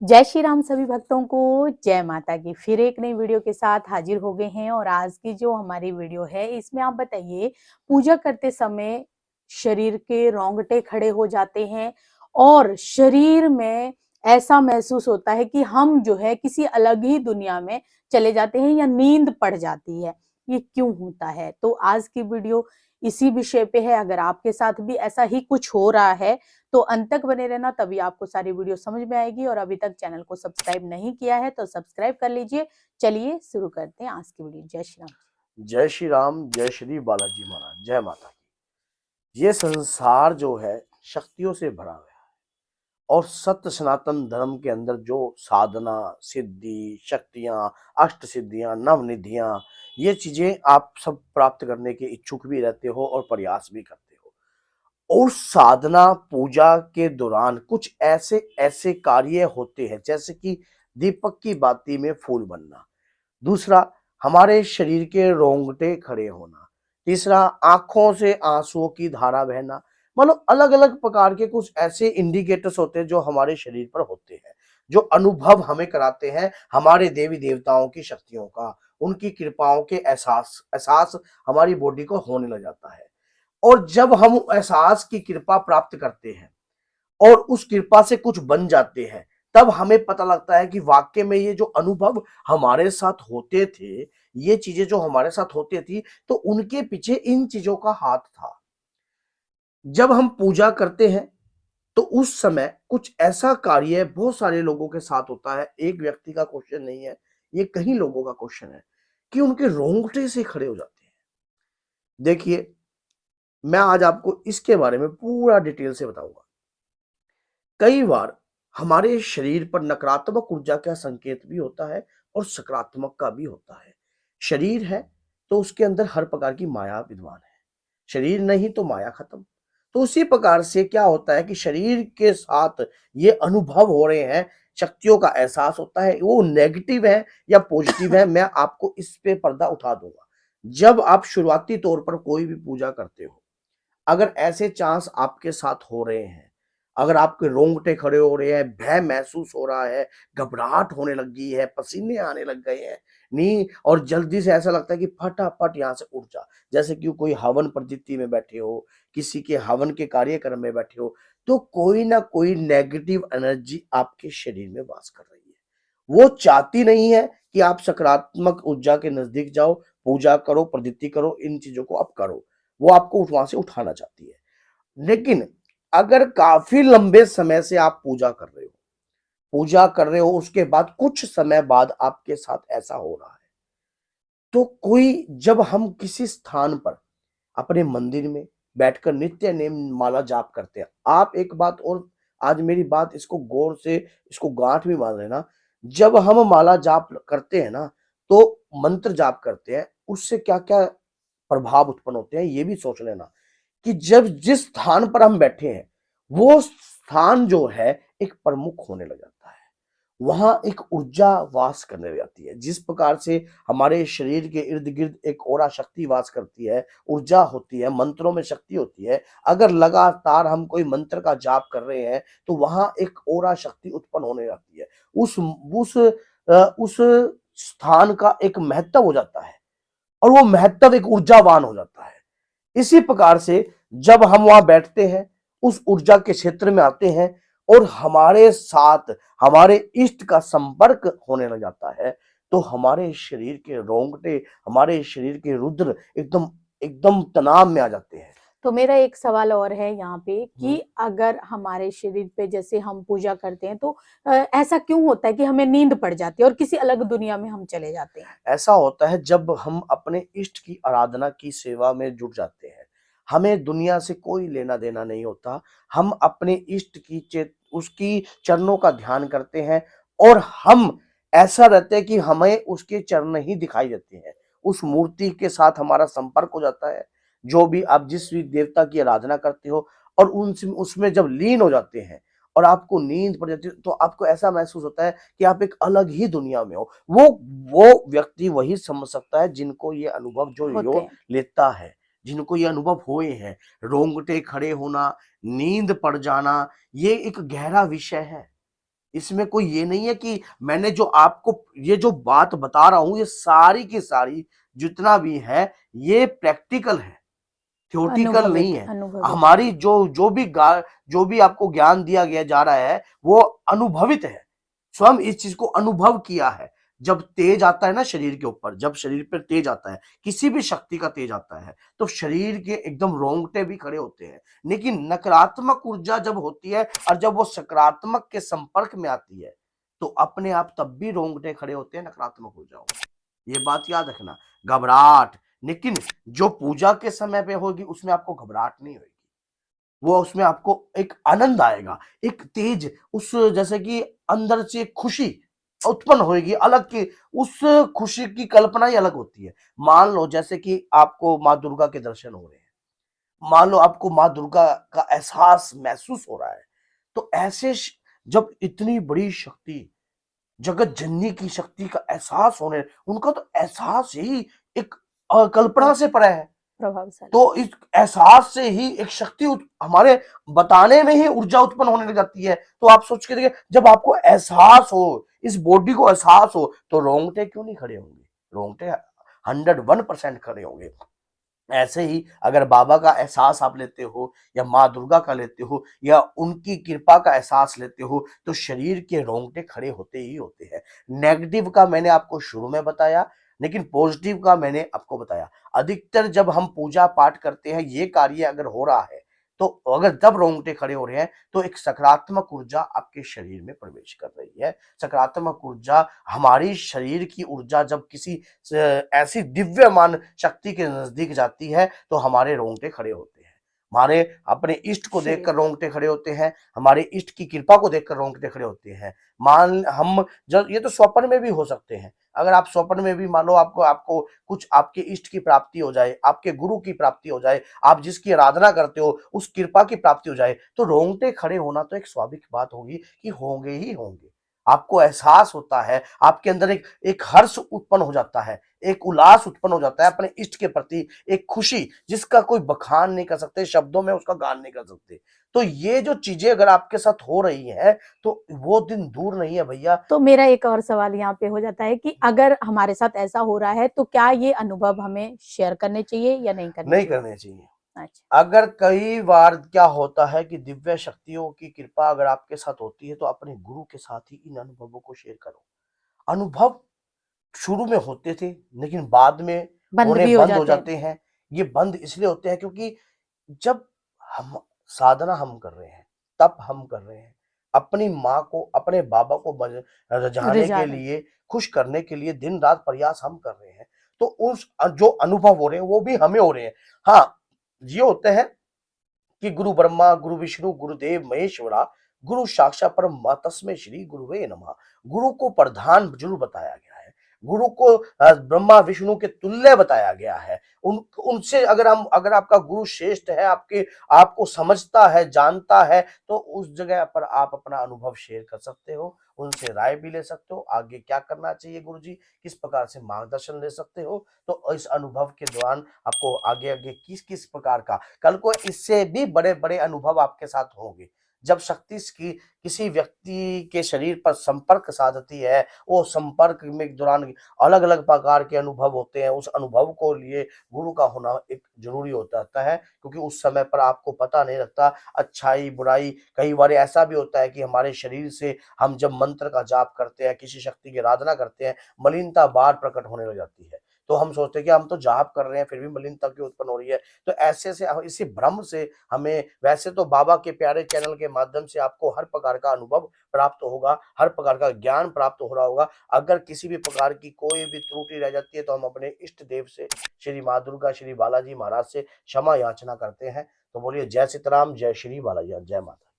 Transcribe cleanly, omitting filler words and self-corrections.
जय श्री राम सभी भक्तों को, जय माता की। फिर एक नई वीडियो के साथ हाजिर हो गए हैं और आज की जो हमारी वीडियो है इसमें आप बताइए, पूजा करते समय शरीर के रोंगटे खड़े हो जाते हैं और शरीर में ऐसा महसूस होता है कि हम जो है किसी अलग ही दुनिया में चले जाते हैं या नींद पड़ जाती है। ये क्यों होता है? तो आज की वीडियो इसी विषय पे है। अगर आपके साथ भी ऐसा ही कुछ हो रहा है तो अंत तक बने रहना, तभी आपको सारी वीडियो समझ में आएगी। और अभी तक चैनल को सब्सक्राइब नहीं किया है तो सब्सक्राइब कर लीजिए। चलिए शुरू करते हैं आज की वीडियो। जय श्री राम। जय श्री राम, जय श्री बालाजी महाराज, जय माता की। ये संसार जो है शक्तियों से भरा हुआ है और सत्य सनातन धर्म के अंदर जो साधना, सिद्धि, शक्तियां, अष्ट सिद्धियां, नवनिधियां, ये चीजें आप सब प्राप्त करने के इच्छुक भी रहते हो और प्रयास भी करते हो। और साधना पूजा के दौरान कुछ ऐसे ऐसे कार्य होते हैं जैसे कि दीपक की बाती में फूल बनना। दूसरा, हमारे शरीर के रोंगटे खड़े होना। तीसरा, आंखों से आंसुओं की धारा बहना। मतलब अलग अलग प्रकार के कुछ ऐसे इंडिकेटर्स होते हैं जो हमारे शरीर पर होते हैं, जो अनुभव हमें कराते हैं हमारे देवी देवताओं की शक्तियों का, उनकी कृपाओं के एहसास एहसास हमारी बॉडी को होने लग जाता है। और जब हम एहसास की कृपा प्राप्त करते हैं और उस कृपा से कुछ बन जाते हैं, तब हमें पता लगता है कि वाकई में ये जो अनुभव हमारे साथ होते थे, ये चीजें जो हमारे साथ होती थी, तो उनके पीछे इन चीजों का हाथ था। जब हम पूजा करते हैं तो उस समय कुछ ऐसा कार्य बहुत सारे लोगों के साथ होता है। एक व्यक्ति का क्वेश्चन नहीं है, ये कई लोगों का क्वेश्चन है कि उनके रोंगटे से खड़े हो जाते हैं। देखिए, मैं आज आपको इसके बारे में पूरा डिटेल से बताऊंगा। कई बार हमारे शरीर पर नकारात्मक ऊर्जा का संकेत भी होता है और सकारात्मक का भी होता है। शरीर है तो उसके अंदर हर प्रकार की माया विद्यमान है। शरीर नहीं तो माया खत्म। तो उसी प्रकार से क्या होता है कि शरीर के साथ ये अनुभव हो रहे हैं, शक्तियों का एहसास होता है, वो नेगेटिव है या पॉजिटिव है, मैं आपको इस पे पर्दा उठा दूंगा। जब आप शुरुआती तौर पर कोई भी पूजा करते हो, अगर ऐसे चांस आपके साथ हो रहे हैं, अगर आपके रोंगटे खड़े हो रहे हैं, भय महसूस हो रहा है, घबराहट होने लग गई है, पसीने आने लग गए हैं, नी और जल्दी से ऐसा लगता है कि फटाफट यहाँ से उठ जा, जैसे कि कोई हवन पद्धति में बैठे हो, किसी के हवन के कार्यक्रम में बैठे हो, तो कोई ना कोई नेगेटिव एनर्जी आपके शरीर में वास कर रही है। वो चाहती नहीं है कि आप सकारात्मक ऊर्जा के नजदीक जाओ, पूजा करो, पद्धति करो, इन चीजों को आप करो। वो आपको वहां से उठाना चाहती है। लेकिन अगर काफी लंबे समय से आप पूजा कर रहे हो, उसके बाद कुछ समय बाद आपके साथ ऐसा हो रहा है, तो कोई जब हम किसी स्थान पर अपने मंदिर में बैठकर नित्य नेम माला जाप करते हैं, आप एक बात और, आज मेरी बात इसको गौर से, इसको गांठ भी मान लेना। जब हम माला जाप करते हैं ना, तो मंत्र जाप करते हैं, उससे क्या क्या प्रभाव उत्पन्न होते हैं ये भी सोच लेना। कि जब जिस स्थान पर हम बैठे हैं, वो स्थान जो है एक प्रमुख होने लग जाता है। वहां एक ऊर्जा वास करने लग जाती है। जिस प्रकार से हमारे शरीर के इर्द गिर्द एक ओरा शक्ति वास करती है, ऊर्जा होती है, मंत्रों में शक्ति होती है। अगर लगातार हम कोई मंत्र का जाप कर रहे हैं, तो वहां एक ओरा शक्ति उत्पन्न होने लगती है। उस स्थान का एक महत्व हो जाता है और वो महत्व एक ऊर्जावान हो जाता है। इसी प्रकार से जब हम वहां बैठते हैं, उस ऊर्जा के क्षेत्र में आते हैं और हमारे साथ हमारे इष्ट का संपर्क होने लग जाता है, तो हमारे शरीर के रोंगटे, हमारे शरीर के रुद्र एकदम एकदम तनाव में आ जाते हैं। तो मेरा एक सवाल और है यहाँ पे कि अगर हमारे शरीर पे जैसे हम पूजा करते हैं तो ऐसा क्यों होता है कि हमें नींद पड़ जाती है और किसी अलग दुनिया में हम चले जाते हैं? ऐसा होता है जब हम अपने इष्ट की आराधना की सेवा में जुट जाते हैं। हमें दुनिया से कोई लेना देना नहीं होता। हम अपने इष्ट की उसकी चरणों का ध्यान करते हैं और हम ऐसा रहते हैं कि हमें उसके चरण ही दिखाई देते हैं। उस मूर्ति के साथ हमारा संपर्क हो जाता है। जो भी आप जिस भी देवता की आराधना करते हो और उनसे उसमें जब लीन हो जाते हैं और आपको नींद पड़ जाती है, तो आपको ऐसा महसूस होता है कि आप एक अलग ही दुनिया में हो। वो व्यक्ति वही समझ सकता है जिनको ये अनुभव जो होते यो हैं। लेता है, जिनको ये अनुभव हुए हैं। रोंगटे खड़े होना, नींद पड़ जाना, ये एक गहरा विषय है। इसमें कोई ये नहीं है कि मैंने जो आपको ये जो बात बता रहा हूं, ये सारी की सारी जितना भी है ये प्रैक्टिकल है, थ्योरेटिकल नहीं अनुभवित है। अनुभवित है। हमारी जो भी आपको ज्ञान दिया गया जा रहा है वो अनुभवित है, स्वयं इस चीज को अनुभव किया है। जब तेज आता है ना शरीर के ऊपर, जब शरीर पर तेज आता है, किसी भी शक्ति का तेज आता है, तो शरीर के एकदम रोंगटे भी खड़े होते हैं। लेकिन नकारात्मक ऊर्जा जब होती है और जब वो सकारात्मक के संपर्क में आती है, तो अपने आप तब भी रोंगटे खड़े होते हैं नकारात्मक ऊर्जाओं में। ये बात याद रखना। घबराहट, लेकिन जो पूजा के समय पे होगी उसमें आपको घबराहट नहीं होगी, वो उसमें आपको एक आनंद आएगा, एक तेज, उस जैसे कि अंदर से खुशी उत्पन्न होगी अलग की, उस खुशी की कल्पना ही अलग होती है। मान लो जैसे कि आपको माँ दुर्गा के दर्शन हो रहे हैं, मान लो आपको माँ दुर्गा का एहसास महसूस हो रहा है, तो जब इतनी बड़ी शक्ति, जगत जननी की शक्ति का एहसास होने, उनका तो एहसास ही एक कल्पना से परे है। प्रभावशाली। तो इस एहसास से ही एक शक्ति हमारे बताने में ही ऊर्जा उत्पन्न होने लग जाती है। तो आप सोच के देखिए, जब आपको एहसास हो, इस बॉडी को एहसास हो, तो रोंगटे क्यों नहीं खड़े होंगे? रोंगटे 101% खड़े होंगे। ऐसे ही अगर बाबा का एहसास आप लेते हो या माँ दुर्गा का लेते हो या उनकी कृपा का एहसास लेते हो, तो शरीर के रोंगटे खड़े होते ही होते हैं। नेगेटिव का मैंने आपको शुरू में बताया, लेकिन पॉजिटिव का मैंने आपको बताया। अधिकतर जब हम पूजा पाठ करते हैं, ये कार्य अगर हो रहा है, तो अगर जब रोंगटे खड़े हो रहे हैं, तो एक सकारात्मक ऊर्जा आपके शरीर में प्रवेश कर रही है। सकारात्मक ऊर्जा, हमारी शरीर की ऊर्जा जब किसी ऐसी दिव्यमान शक्ति के नजदीक जाती है, तो हमारे रोंगटे खड़े होते हैं। हमारे अपने इष्ट को श्री देखकर रोंगटे खड़े होते हैं, हमारे इष्ट की कृपा को देखकर रोंगटे खड़े होते हैं। मान हम जब ये तो स्वप्न में भी हो सकते हैं। अगर आप स्वप्न में भी मान लो आपको आपको कुछ आपके इष्ट की प्राप्ति हो जाए, आपके गुरु की प्राप्ति हो जाए, आप जिसकी आराधना करते हो उस कृपा की प्राप्ति हो जाए, तो रोंगटे खड़े होना तो एक स्वाभाविक बात होगी कि होंगे ही होंगे। आपको एहसास होता है, आपके अंदर एक एक हर्ष उत्पन्न हो जाता है, एक उल्लास उत्पन्न हो जाता है अपने इष्ट के प्रति, एक खुशी जिसका कोई बखान नहीं कर सकते, शब्दों में उसका गान नहीं कर सकते। तो ये जो चीजें अगर आपके साथ हो रही हैं, तो वो दिन दूर नहीं है भैया। तो मेरा एक और सवाल यहाँ पे हो जाता है कि अगर हमारे साथ ऐसा हो रहा है तो क्या ये अनुभव हमें शेयर करने चाहिए या नहीं करने नहीं चाहिए? करने चाहिए। अच्छा। अगर कई बार क्या होता है कि दिव्य शक्तियों की कृपा अगर आपके साथ होती है, तो अपने गुरु के साथ ही इन अनुभवों को शेयर करो। अनुभव शुरू में होते थे, लेकिन बाद में बंद होने भी हो बंद हो जाते हैं। जाते हैं। ये बंद इसलिए होते हैं क्योंकि जब हम साधना हम कर रहे हैं, तप हम कर रहे हैं, अपनी माँ को, अपने बाबा को रिझाने के रिजाना। लिए, खुश करने के लिए दिन रात प्रयास हम कर रहे हैं, तो उस जो अनुभव हो रहे हैं वो भी हमें हो रहे हैं। हाँ, ये होते हैं कि गुरु ब्रह्मा गुरु विष्णु गुरुदेव महेश्वरा, गुरु साक्षात परम तस्मै श्री गुरुवे नमः। गुरु को प्रधान जरूर बताया गया है, गुरु को ब्रह्मा विष्णु के तुल्य बताया गया है। उनसे अगर आपका गुरु श्रेष्ठ है, आपके आपको समझता है, जानता है, तो उस जगह पर आप अपना अनुभव शेयर कर सकते हो, उनसे राय भी ले सकते हो, आगे क्या करना चाहिए गुरुजी, किस प्रकार से मार्गदर्शन ले सकते हो। तो इस अनुभव के दौरान आपको आगे आगे किस किस प्रकार का, कल को इससे भी बड़े बड़े अनुभव आपके साथ होंगे। जब शक्ति की किसी व्यक्ति के शरीर पर संपर्क साधती है, वो संपर्क में दौरान अलग अलग प्रकार के अनुभव होते हैं। उस अनुभव को लिए गुरु का होना एक जरूरी होता है, क्योंकि उस समय पर आपको पता नहीं लगता अच्छाई बुराई। कई बार ऐसा भी होता है कि हमारे शरीर से हम जब मंत्र का जाप करते हैं, किसी शक्ति की आराधना करते हैं, मलिनता बाहर प्रकट होने लग जाती है। तो हम सोचते हैं कि हम तो जाप कर रहे हैं, फिर भी मलिनता क्यों उत्पन्न हो रही है। तो ऐसे से इसी भ्रम से हमें, वैसे तो बाबा के प्यारे चैनल के माध्यम से आपको हर प्रकार का अनुभव प्राप्त होगा, हर प्रकार का ज्ञान प्राप्त हो रहा होगा। अगर किसी भी प्रकार की कोई भी त्रुटि रह जाती है, तो हम अपने इष्ट देव से, श्री माँ दुर्गा, श्री बालाजी महाराज से क्षमा याचना करते हैं। तो बोलिए जय सीताराम, जय श्री बालाजी, जय माता।